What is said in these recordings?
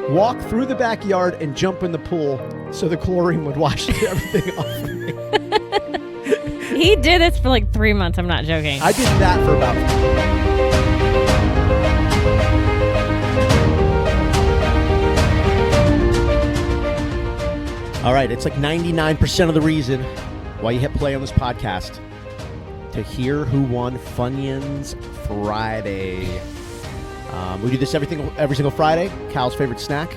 walk through the backyard and jump in the pool so the chlorine would wash everything off of me. He did this for like 3 months. I'm not joking. I did that for about... All right, it's like 99% of the reason why you hit play on this podcast to hear who won Funyuns Friday. We do this every single Friday. Cal's favorite snack,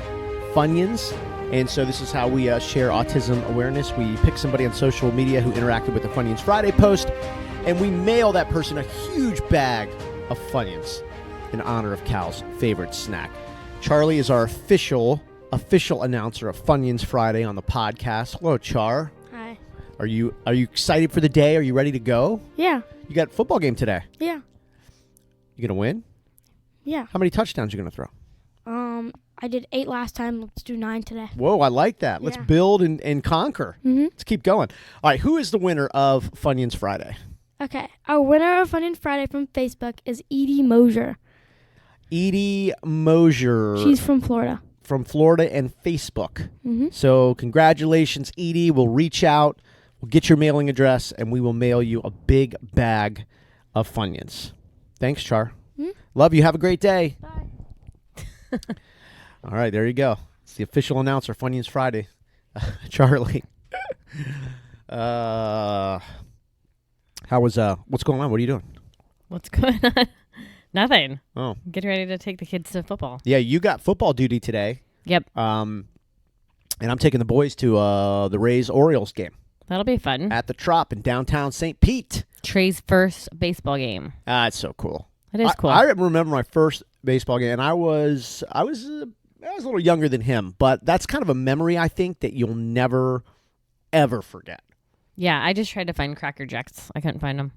Funyuns. And so this is how we share autism awareness. We pick somebody on social media who interacted with the Funyuns Friday post, and we mail that person a huge bag of Funyuns in honor of Cal's favorite snack. Charlie is our official announcer of Funyuns Friday on the podcast. Hello, Char. Hi. Are you excited for the day? Are you ready to go? Yeah. You got a football game today. Yeah. You gonna win? Yeah. How many touchdowns are you gonna throw? I did 8 last time. Let's do 9 today. Whoa, I like that. Let's Yeah. build and conquer. Mm-hmm. Let's keep going. All right, who is the winner of Funyuns Friday? Okay. Our winner of Fun and Friday from Facebook is Edie Mosier. Edie Mosier. She's from Florida. From Florida and Facebook. Mm-hmm. So congratulations, Edie. We'll reach out. We'll get your mailing address, and we will mail you a big bag of Funyuns. Thanks, Char. Mm-hmm. Love you. Have a great day. Bye. All right, there you go. It's the official announcer, Funyuns Friday. Charlie. What's going on? What are you doing? What's going on? Nothing. Oh. Getting ready to take the kids to football. Yeah, you got football duty today. Yep. And I'm taking the boys to the Rays-Orioles game That'll be fun. at the Trop in downtown St. Pete. Trey's first baseball game. It's so cool. It is cool. I remember my first baseball game, and I was a little younger than him, but that's kind of a memory, I think, that you'll never, ever forget. Yeah, I just tried to find Cracker Jacks. I couldn't find them.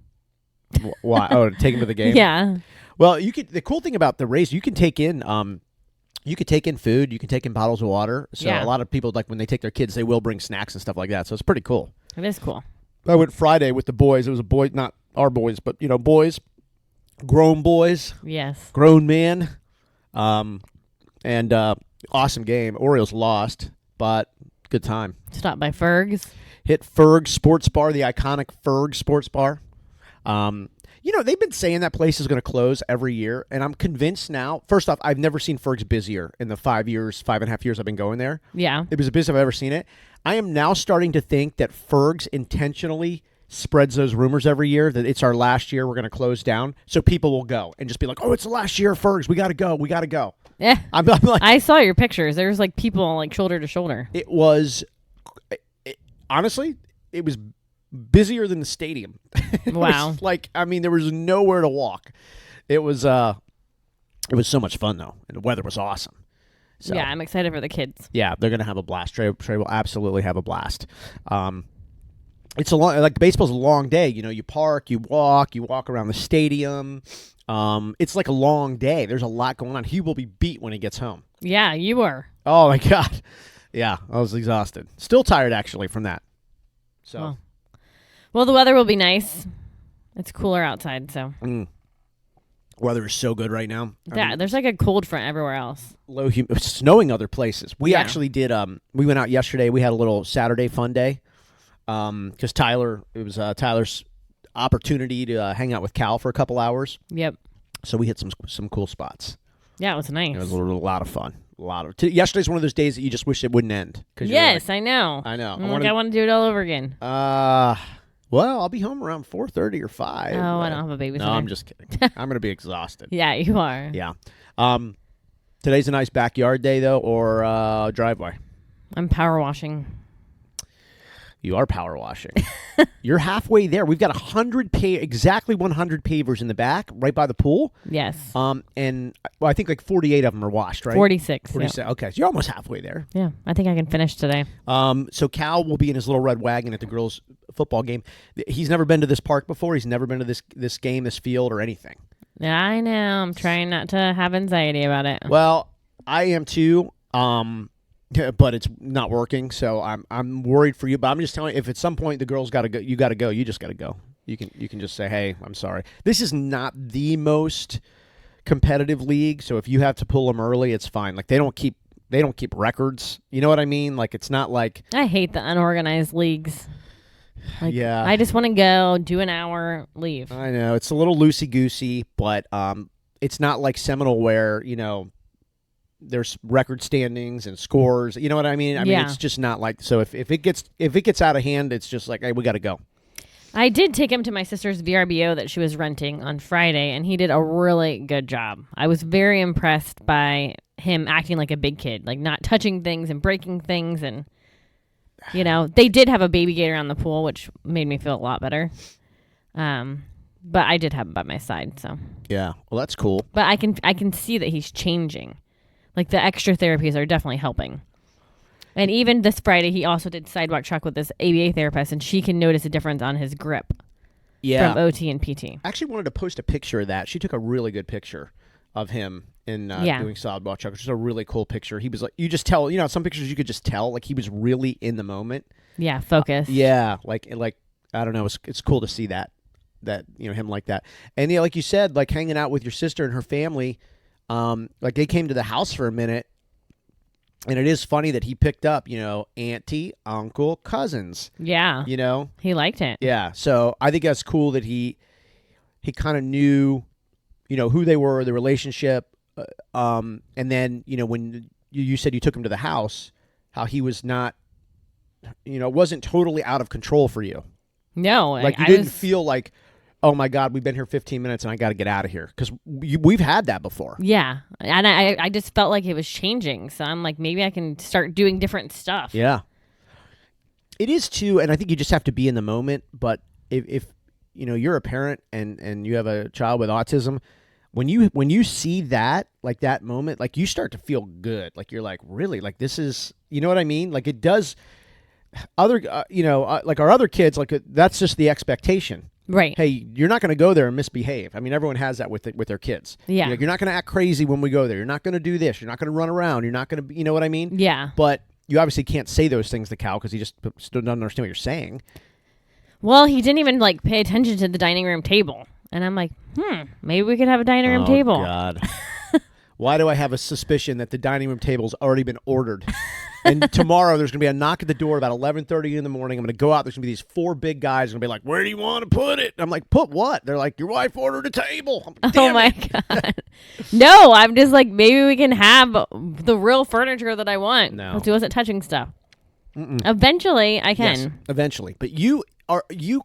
Why? Oh, to take him to the game? Yeah. Well, the cool thing about the Rays, you can take in food, you can take in bottles of water. So Yeah. a lot of people, like when they take their kids, they will bring snacks and stuff like that. So it's pretty cool. It is cool. I went Friday with the boys. It was a boy, not our boys, but boys, grown boys, Yes. grown men, and awesome game. Orioles lost, but good time. Stop by Ferg's. Hit Ferg Sports Bar, the iconic Ferg Sports Bar. They've been saying that place is going to close every year, and I'm convinced now. First off, I've never seen Ferg's busier in the 5.5 years I've been going there. Yeah. It was the busiest I've ever seen it. I am now starting to think that Ferg's intentionally spreads those rumors every year that it's our last year, we're going to close down, so people will go and just be like, oh, it's the last year of Ferg's, we got to go. Yeah. I'm like, I saw your pictures. There's like people like shoulder to shoulder. it was honestly, it was busier than the stadium. Wow. There was nowhere to walk. It was so much fun though, and the weather was awesome. So, Yeah, I'm excited for the kids. yeah, they're gonna have a blast. Trey will absolutely have a blast. It's baseball's a long day. You park, you walk around the stadium. It's like a long day. There's a lot going on. He will be beat when he gets home. Yeah, you were. Oh my God. Yeah, I was exhausted. Still tired actually from that. So. Well, the weather will be nice. It's cooler outside, so. Weather is so good right now. There's like a cold front everywhere else. It's snowing other places. We Yeah. actually did. We went out yesterday. We had a little Saturday fun day. Because it was Tyler's opportunity to hang out with Cal for a couple hours. Yep. So we hit some cool spots. Yeah, it was nice. It was a lot of fun. Yesterday's one of those days that you just wish it wouldn't end. Yes, I know. I know. I want to do it all over again. Well, I'll be home around 4:30 or 5. Oh, I don't have a babysitter. No, I'm just kidding. I'm going to be exhausted. Yeah, you are. Yeah. Today's a nice backyard day, though, or driveway? I'm power washing. You are power washing. You're halfway there. We've got exactly 100 pavers in the back, right by the pool. Yes. And I think like 48 of them are washed, right? 46. 46. Yeah. Okay, so you're almost halfway there. Yeah, I think I can finish today. So Cal will be in his little red wagon at the girls' football game. He's never been to this park before. He's never been to this game, this field, or anything. Yeah, I know. I'm trying not to have anxiety about it. Well, I am too. But it's not working, so I'm worried for you. But I'm just telling you, if at some point the girls got to go, you got to go. You just got to go. You can just say, hey, I'm sorry. This is not the most competitive league, so if you have to pull them early, it's fine. Like they don't keep they don't keep records. You know what I mean? Like, it's not like, I hate the unorganized leagues. Like, yeah. I just want to go, do an hour, leave. I know it's a little loosey-goosey, but it's not like Seminole where, there's record standings and scores. You know what I mean? I mean, it's just not like, so if it gets out of hand, it's just like, hey, we got to go. I did take him to my sister's VRBO that she was renting on Friday, and he did a really good job. I was very impressed by him acting like a big kid, like not touching things and breaking things. And, they did have a baby gator on the pool, which made me feel a lot better. But I did have him by my side, so. Yeah, well, that's cool. But I can see that he's changing. Like, the extra therapies are definitely helping. And even this Friday, he also did sidewalk truck with this ABA therapist, and she can notice a difference on his grip from OT and PT. I actually wanted to post a picture of that. She took a really good picture of him in doing sidewalk truck, which is a really cool picture. He was like, you just tell, some pictures you could just tell, like he was really in the moment. Yeah, focus. Like I don't know, it's cool to see that him like that. And yeah, like you said, like hanging out with your sister and her family, like they came to the house for a minute. And it is funny that he picked up, auntie, uncle, cousins. Yeah. He liked it. Yeah. So I think that's cool that he kind of knew, who they were, the relationship. And then, when you said you took him to the house, how he was not, wasn't totally out of control for you. No. Like you didn't feel like, oh my God, we've been here 15 minutes and I got to get out of here. Because we've had that before. Yeah. And I just felt like it was changing. So I'm like, maybe I can start doing different stuff. Yeah. It is too, and I think you just have to be in the moment. But if you're a parent and you have a child with autism, when you see that, like that moment, like you start to feel good. Like you're like, really? Like this is, you know what I mean? Like it does other, like our other kids, like that's just the expectation. Right. Hey, you're not going to go there and misbehave. I mean, everyone has that with their kids. Yeah. You're not going to act crazy when we go there. You're not going to do this. You're not going to run around. You're not going to, you know what I mean? Yeah. But you obviously can't say those things to Cal because he just still doesn't understand what you're saying. Well, he didn't even pay attention to the dining room table. And I'm like, maybe we could have a dining room table. Oh, God. Why do I have a suspicion that the dining room table's already been ordered? And tomorrow there's going to be a knock at the door about 11:30 in the morning. I'm going to go out. There's going to be these 4 big guys going to be like, where do you want to put it? I'm like, put what? They're like, your wife ordered a table. I'm like, oh, my God. No, I'm just like, maybe we can have the real furniture that I want. No. He wasn't touching stuff. Eventually, I can. Yes, eventually. But you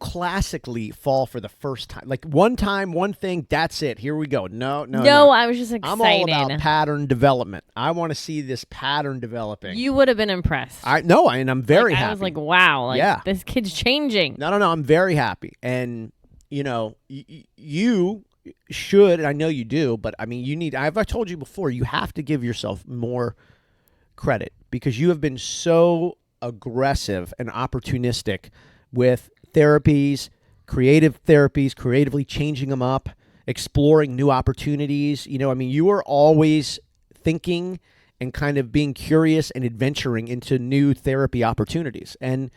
classically fall for the first time. Like one time, one thing, that's it. Here we go. No. I was just excited. I'm all about pattern development. I want to see this pattern developing. You would have been impressed. And I'm very happy. I was like, wow, this kid's changing. No, I'm very happy. And, you should, and I know you do, but I mean, I've told you before, you have to give yourself more credit because you have been so aggressive and opportunistic with therapies, creatively changing them up, exploring new opportunities. You are always thinking and kind of being curious and adventuring into new therapy opportunities. And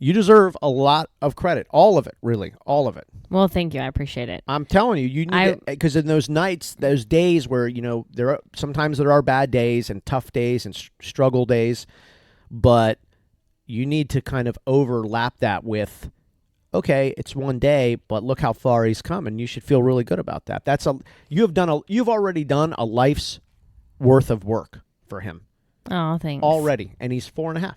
you deserve a lot of credit. All of it, really. All of it. Well, thank you. I appreciate it. I'm telling you, you need because in those nights, those days where, sometimes there are bad days and tough days and struggle days, but you need to kind of overlap that with, okay, it's one day, but look how far he's come, and you should feel really good about that. You've already done a life's worth of work for him. Oh, thanks. Already, and he's 4.5.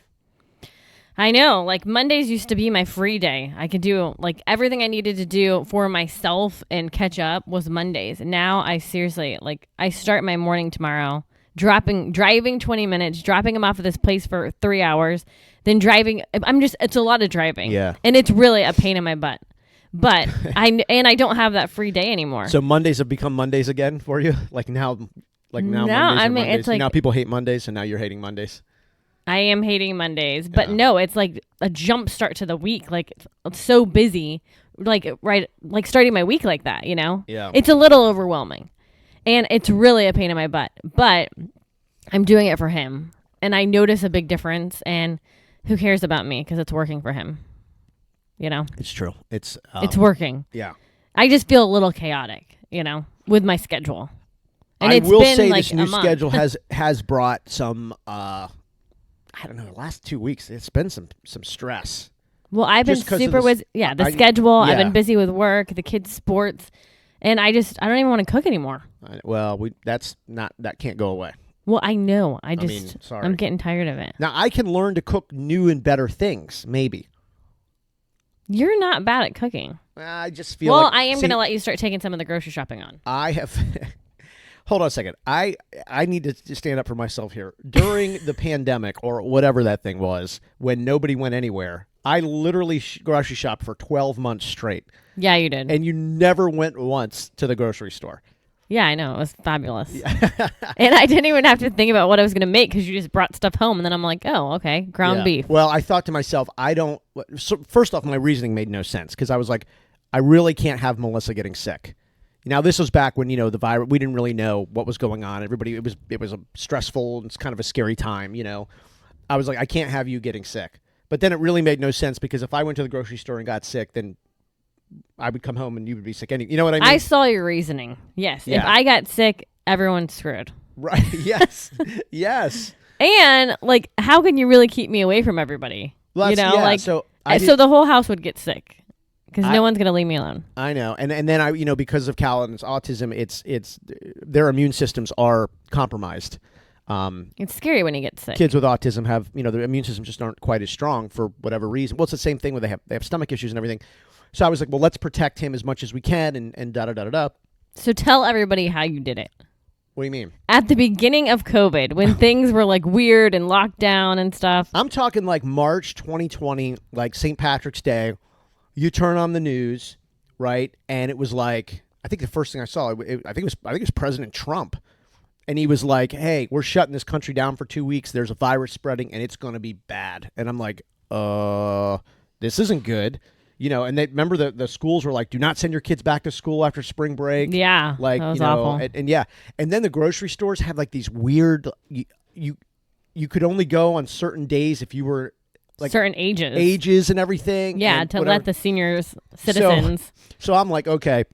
I know. Like Mondays used to be my free day. I could do everything I needed to do for myself and catch up was Mondays. And now I seriously I start my morning tomorrow. Driving 20 minutes, dropping him off at this place for 3 hours, then driving. It's a lot of driving. Yeah. And it's really a pain in my butt. But I don't have that free day anymore. So Mondays have become Mondays again for you? Now no, Mondays are Mondays. It's now people hate Mondays, and now you're hating Mondays. I am hating Mondays. But no, it's like a jump start to the week. It's so busy. Starting my week like that, Yeah. It's a little overwhelming. And it's really a pain in my butt, but I'm doing it for him. And I notice a big difference, and who cares about me because it's working for him, It's true. It's working. Yeah. I just feel a little chaotic, with my schedule. And I it's will been say like this a new month. schedule has brought some. I don't know. The last 2 weeks, it's been some stress. Well, I've been Just 'cause of super this- with the I- schedule. I've yeah. been busy with work, the kids' sports, and I don't even want to cook anymore. Well, that can't go away. Well, I know. Sorry. I'm getting tired of it. Now I can learn to cook new and better things. Maybe. You're not bad at cooking. I just feel. Well, like, I am going to let you start taking some of the grocery shopping on. I have. Hold on a second. I need to stand up for myself here. During the pandemic or whatever that thing was, when nobody went anywhere, I literally grocery shopped for 12 months straight. Yeah, you did. And you never went once to the grocery store. Yeah, I know. It was fabulous. And I didn't even have to think about what I was going to make because you just brought stuff home. And then I'm like, oh, okay, ground beef. Well, I thought to myself, so first off, my reasoning made no sense because I was like, I really can't have Melissa getting sick. Now, this was back when, the virus, we didn't really know what was going on. Everybody, it was a stressful, it's kind of a scary time, I was like, I can't have you getting sick. But then it really made no sense because if I went to the grocery store and got sick, then I would come home and you would be sick. You know what I mean? I saw your reasoning. Yes. Yeah. If I got sick, everyone's screwed. Right. Yes. Yes. And, how can you really keep me away from everybody? Well, so the whole house would get sick. Because no one's going to leave me alone. I know. And then I, because of Callan's autism, it's their immune systems are compromised. It's scary when you get sick. Kids with autism have, their immune systems just aren't quite as strong for whatever reason. Well, it's the same thing where they have stomach issues and everything. So I was like, well, let's protect him as much as we can and da-da-da-da-da. So tell everybody how you did it. What do you mean? At the beginning of COVID, when things were weird and locked down and stuff. I'm talking March 2020, St. Patrick's Day. You turn on the news, right? And it was I think the first thing I saw, I think it was President Trump. And he was like, hey, we're shutting this country down for 2 weeks. There's a virus spreading and it's going to be bad. And I'm like, this isn't good. And they remember the schools were like, do not send your kids back to school after spring break. Yeah, that was awful. And yeah. And then the grocery stores have these weird, you could only go on certain days if you were certain ages and everything. Yeah, and to whatever. let the seniors, citizens. So I'm like, okay,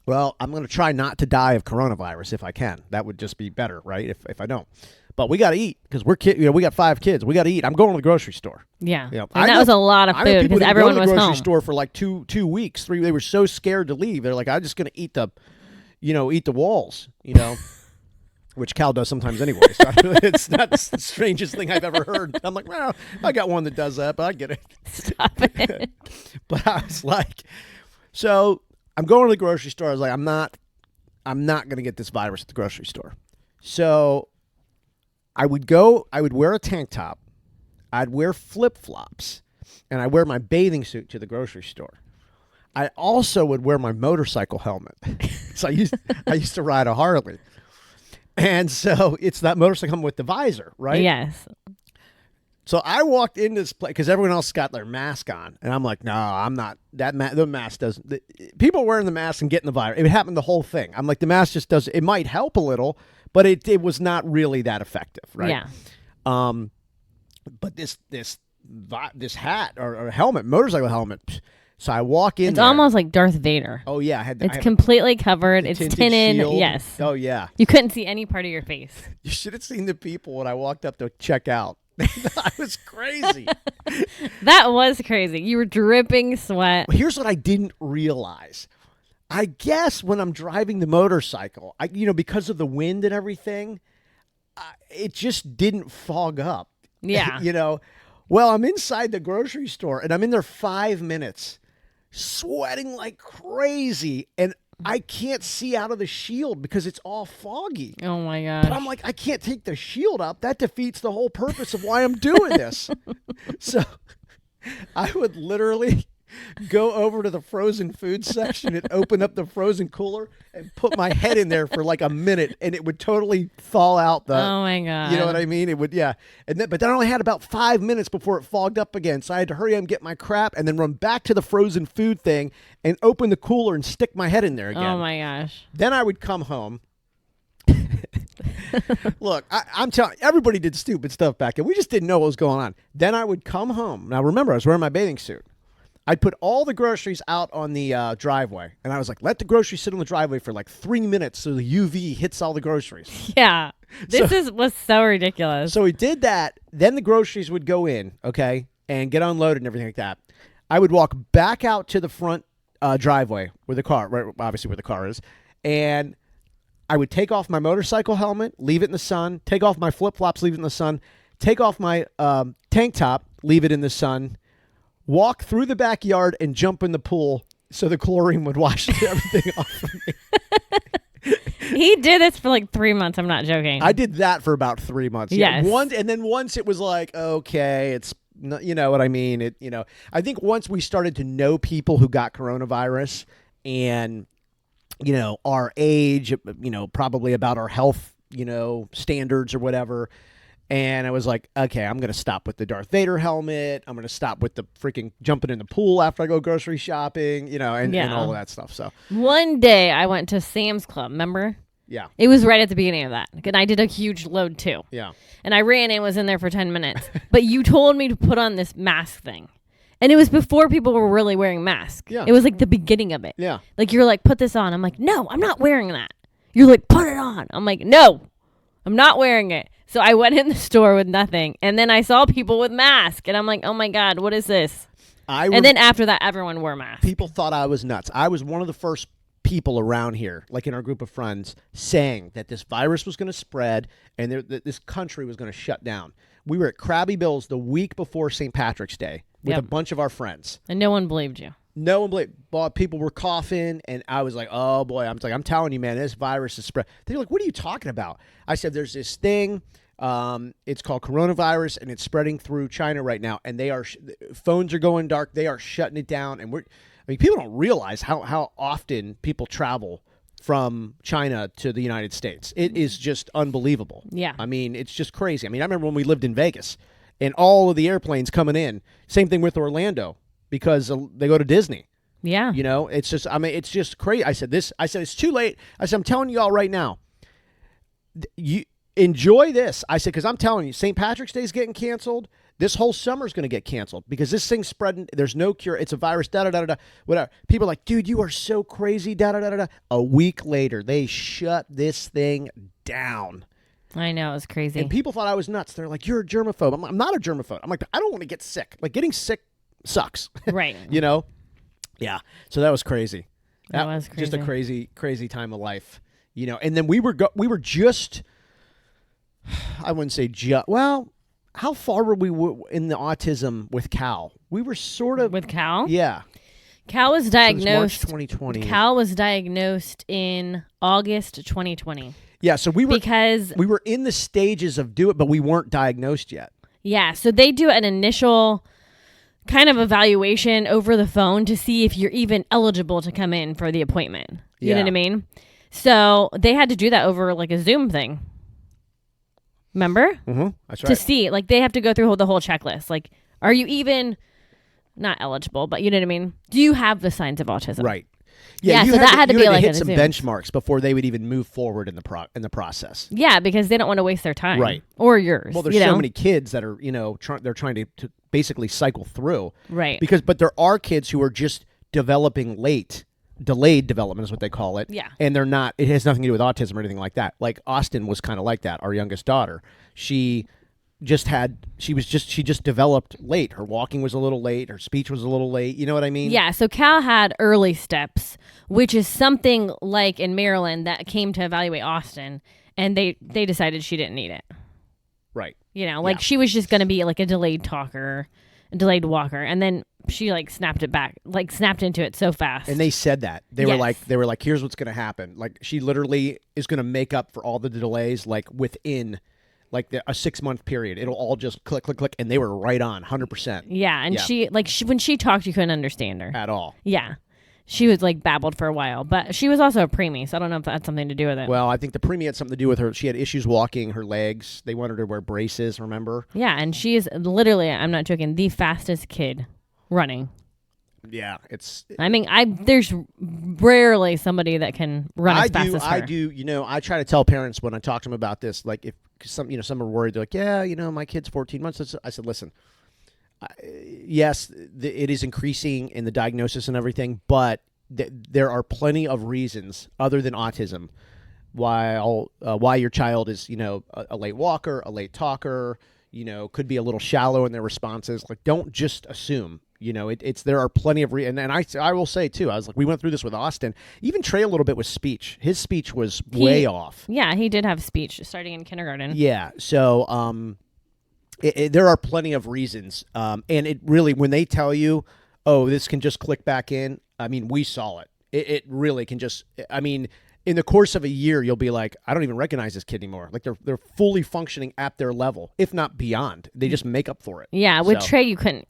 well, I'm going to try not to die of coronavirus if I can. That would just be better, right? If I don't. But we got to eat because we're we got 5 kids. We got to eat. I'm going to the grocery store. Yeah. And that was a lot of food because everyone was home. I know people didn't go to the grocery store for 2 weeks, 3. They were so scared to leave. They're like, I'm just going to eat the walls, which Cal does sometimes anyway. So it's not the strangest thing I've ever heard. I'm like, well, I got one that does that, but I get it. Stop it. But I was like, so I'm going to the grocery store. I was like, I'm not going to get this virus at the grocery store. So I would wear a tank top. I'd wear flip-flops, and I'd wear my bathing suit to the grocery store. I also would wear my motorcycle helmet. So I used to ride a Harley. And so it's that motorcycle helmet with the visor, right? Yes. So I walked in this place because everyone else got their mask on. And I'm like, no, I'm not. The mask doesn't. People wearing the mask and getting the virus. It happened the whole thing. I'm like, the mask just does. It might help a little, but it was not really that effective, right? Yeah. But this hat or helmet, motorcycle helmet. So I walk in. It's there. almost like Darth Vader. Oh yeah, it's completely covered. It's tinted. Shield. Yes. Oh yeah. You couldn't see any part of your face. You should have seen the people when I walked up to check out. I was crazy. That was crazy. You were dripping sweat. Here's what I didn't realize. I guess when I'm driving the motorcycle, because of the wind and everything, it just didn't fog up. Yeah. Well, I'm inside the grocery store and I'm in there 5 minutes, sweating like crazy, and I can't see out of the shield because it's all foggy. Oh my gosh. But I'm like, I can't take the shield up. That defeats the whole purpose of why I'm doing this. So I would literally go over to the frozen food section and open up the frozen cooler and put my head in there for a minute, and it would totally thaw out the. Oh my god! You know what I mean? It would, yeah. But then I only had about 5 minutes before it fogged up again, so I had to hurry up and get my crap, and then run back to the frozen food thing and open the cooler and stick my head in there again. Oh my gosh! Then I would come home. Look, I'm telling everybody did stupid stuff back then. We just didn't know what was going on. Then I would come home. Now remember, I was wearing my bathing suit. I'd put all the groceries out on the driveway, and I was like, let the groceries sit on the driveway for like 3 minutes so the UV hits all the groceries. Yeah. This was so ridiculous. So we did that. Then the groceries would go in, okay, and get unloaded and everything like that. I would walk back out to the front driveway where the car, right, obviously where the car is, and I would take off my motorcycle helmet, leave it in the sun, take off my flip-flops, leave it in the sun, take off my tank top, leave it in the sun, walk through the backyard and jump in the pool so the chlorine would wash everything off of me. He did this for like 3 months. I'm not joking. I did that for about 3 months. Yes. And then once it was like, okay, it's, you know what I mean? I think once we started to know people who got coronavirus and, our age, probably about our health, standards or whatever. And I was like, okay, I'm going to stop with the Darth Vader helmet. I'm going to stop with the freaking jumping in the pool after I go grocery shopping, and all of that stuff. So one day I went to Sam's Club, remember? Yeah. It was right at the beginning of that. And I did a huge load too. Yeah. And I ran and was in there for 10 minutes. But you told me to put on this mask thing. And it was before people were really wearing masks. Yeah. It was like the beginning of it. Yeah. Like you're like, put this on. I'm like, no, I'm not wearing that. You're like, put it on. I'm like, no, I'm not wearing it. So I went in the store with nothing. And then I saw people with masks. And I'm like, oh my God, what is this? And then after that, everyone wore masks. People thought I was nuts. I was one of the first people around here, like in our group of friends, saying that this virus was going to spread and that this country was going to shut down. We were at Krabby Bill's the week before St. Patrick's Day with a bunch of our friends. And no one believed you. No one believed. People were coughing, and I was like, oh, boy. I'm telling you, man, this virus is spread. They're like, what are you talking about? I said, there's this thing. It's called coronavirus, and it's spreading through China right now, and phones are going dark. They are shutting it down, and people don't realize how often people travel from China to the United States. It is just unbelievable. Yeah. I mean, it's just crazy. I mean, I remember when we lived in Vegas, and all of the airplanes coming in. Same thing with Orlando, because they go to Disney. Yeah. It's just crazy. I said, it's too late. I said, I'm telling you all right now, you enjoy this. I said, because I'm telling you, St. Patrick's Day is getting canceled. This whole summer is going to get canceled because this thing's spreading. There's no cure. It's a virus, da-da-da-da-da, whatever. People are like, dude, you are so crazy, da-da-da-da-da. A week later, they shut this thing down. I know, it was crazy. And people thought I was nuts. They're like, you're a germaphobe. I'm not a germaphobe. I'm like, I don't want to get sick. Like, getting sick sucks. Right. Yeah. So that was crazy. That was crazy. Just a crazy, crazy time of life. And then we were just, I wouldn't say well, how far were we in the autism with Cal? We were sort of with Cal. Yeah. Cal was diagnosed. March 2020. Cal was diagnosed in August 2020. Yeah, so we were were in the stages of it, but we weren't diagnosed yet. Yeah, so they do an initial kind of evaluation over the phone to see if you're even eligible to come in for the appointment. You know what I mean? So they had to do that over like a Zoom thing. Remember? Mm-hmm. That's right. To see, like, they have to go through the whole checklist. Like, are you even not eligible, but you know what I mean? Do you have the signs of autism? Right. Yeah, so that had to be like hit some benchmarks before they would even move forward in the process. Yeah, because they don't want to waste their time, right? Or yours. Well, there's so many kids that are they're trying to basically cycle through, right? But there are kids who are just developing late, delayed development is what they call it. Yeah, and they're not. It has nothing to do with autism or anything like that. Like Austin was kind of like that. Our youngest daughter, she just developed late. Her walking was a little late. Her speech was a little late. You know what I mean? Yeah. So Cal had early steps, which is something like in Maryland that came to evaluate Austin, and they decided she didn't need it. Right. She was just going to be like a delayed talker, a delayed walker, and then she snapped into it so fast. And they said that they were like, here's what's going to happen. Like she literally is going to make up for all the delays, like within. Like a 6-month period, it'll all just click, click, click, and they were right on, 100%. Yeah, and she when she talked, you couldn't understand her at all. Yeah, she was babbled for a while, but she was also a preemie, so I don't know if that had something to do with it. Well, I think the preemie had something to do with her. She had issues walking her legs. They wanted her to wear braces. Remember? Yeah, and she is literally, I'm not joking, the fastest kid running. Yeah, there's rarely somebody that can run as fast as her. I do. I try to tell parents when I talk to them about this, like if some are worried, they're like, yeah, my kid's 14 months. I said, listen, yes, it is increasing in the diagnosis and everything, but there are plenty of reasons other than autism why your child is, a late walker, a late talker, could be a little shallow in their responses. Like, don't just assume. There are plenty of and I will say too. I was like, we went through this with Austin. Even Trey a little bit with speech. His speech was way off. Yeah, he did have speech starting in kindergarten. Yeah, so there are plenty of reasons, and it really, when they tell you, oh, this can just click back in. I mean, we saw it. It really can just. I mean, in the course of a year, you'll be like, I don't even recognize this kid anymore. Like they're fully functioning at their level, if not beyond. They just make up for it. Yeah, with Trey, you couldn't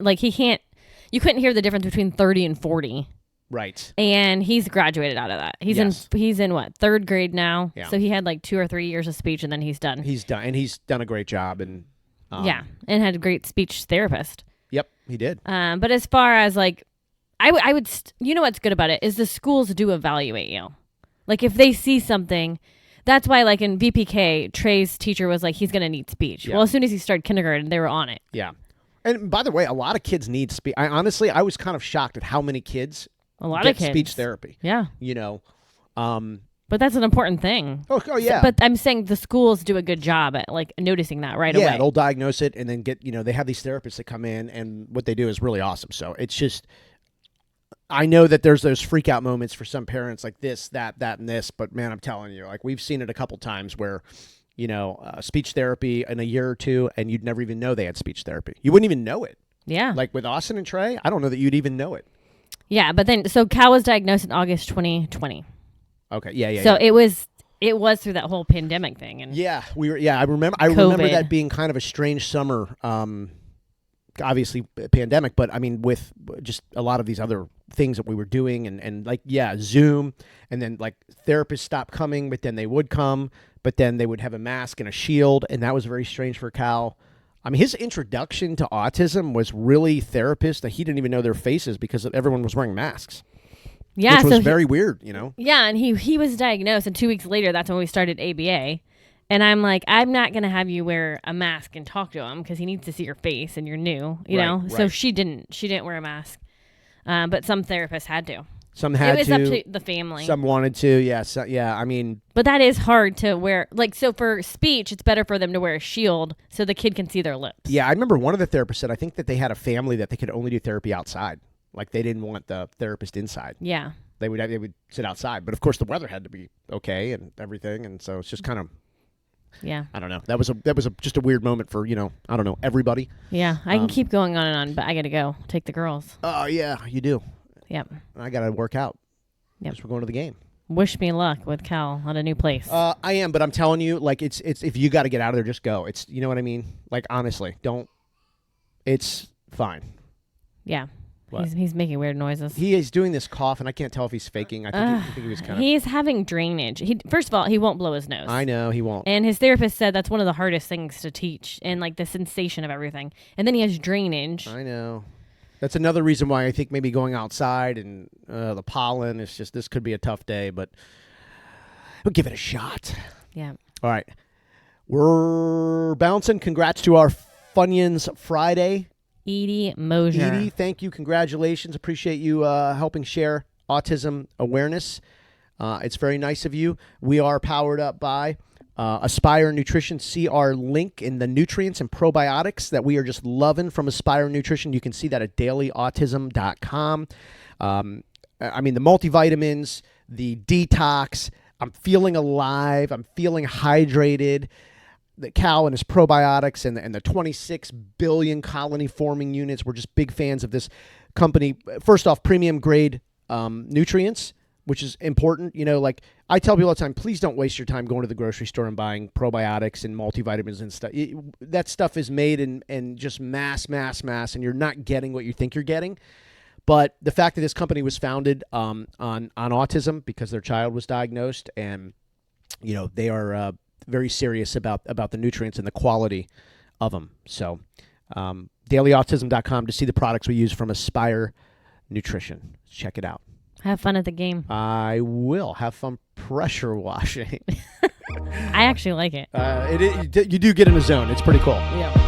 you couldn't hear the difference between 30 and 40. Right. And he's graduated out of that. He's in what, 3rd grade now? Yeah. So he had like 2 or 3 years of speech and then he's done. He's done a great job and and had a great speech therapist. Yep, he did. But as far as like I would what's good about it is the schools do evaluate you. Like if they see something, that's why like in VPK, Trey's teacher was like, he's going to need speech. Yeah. Well, as soon as he started kindergarten, they were on it. Yeah. And by the way, a lot of kids need speech. I was kind of shocked at how many kids get speech therapy. Yeah. But that's an important thing. Oh yeah. But I'm saying the schools do a good job at like noticing that right away. Yeah, they'll diagnose it and then get, they have these therapists that come in and what they do is really awesome. So it's just, I know that there's those freak out moments for some parents like this, that, and this, but man, I'm telling you, like we've seen it a couple times where, speech therapy in a year or two and you'd never even know they had speech therapy. You wouldn't even know it. Yeah. Like with Austin and Trey, I don't know that you'd even know it. Yeah, but then, so Cal was diagnosed in August 2020. Okay, yeah. So it was through that whole pandemic thing. And I remember that being kind of a strange summer. Obviously pandemic, but I mean with just a lot of these other things that we were doing and like, Zoom, and then like therapists stopped coming, but then they would come, but then they would have a mask and a shield, and that was very strange for Cal. I mean, his introduction to autism was really therapists that he didn't even know their faces because everyone was wearing masks. Yeah, which was very weird, Yeah, and he was diagnosed, and 2 weeks later, that's when we started ABA. And I'm like, I'm not going to have you wear a mask and talk to him because he needs to see your face and you're new, you know? Right. So she didn't wear a mask. But some therapists had to. Some had to. It was up to the family. Some wanted to, yeah. So, yeah, I mean. But that is hard to wear. Like, so for speech, it's better for them to wear a shield so the kid can see their lips. Yeah, I remember one of the therapists said, I think that they had a family that they could only do therapy outside. Like, they didn't want the therapist inside. Yeah. They would sit outside. But, of course, the weather had to be okay and everything. And so it's just kind of. Yeah. I don't know. That was just a weird moment for, I don't know, everybody. Yeah. I can keep going on and on, but I got to go take the girls. Oh, yeah, you do. Yep. I got to work out. Yep. Because we're going to the game. Wish me luck with Cal on a new place. I am, but I'm telling you, like, it's if you got to get out of there, just go. It's, you know what I mean? Like, honestly, don't. It's fine. Yeah. He's making weird noises. He is doing this cough, and I can't tell if he's faking. I think he was kind of. He's having drainage. First of all, he won't blow his nose. I know, he won't. And his therapist said that's one of the hardest things to teach, and like the sensation of everything. And then he has drainage. I know. That's another reason why I think maybe going outside and the pollen, it's just, this could be a tough day, but we'll give it a shot. Yeah. All right. We're bouncing. Congrats to our Funyuns Friday. Edie Mosier. Edie, thank you. Congratulations. Appreciate you helping share autism awareness. It's very nice of you. We are powered up by Aspire Nutrition. See our link in the nutrients and probiotics that we are just loving from Aspire Nutrition. You can see that at dailyautism.com. I mean, the multivitamins, the detox. I'm feeling alive. I'm feeling hydrated. The Cal and his probiotics and the 26 billion colony forming units. We're just big fans of this company. First off, premium grade nutrients, which is important. Like I tell people all the time, please don't waste your time going to the grocery store and buying probiotics and multivitamins and stuff. That stuff is made in just mass, and you're not getting what you think you're getting. But the fact that this company was founded on autism because their child was diagnosed, and they are very serious about the nutrients and the quality of them. So dailyautism.com to see the products we use from Aspire Nutrition. Check it out. Have fun at the game. I will have fun pressure washing. I actually like it. You do get in a zone. It's pretty cool. Yeah.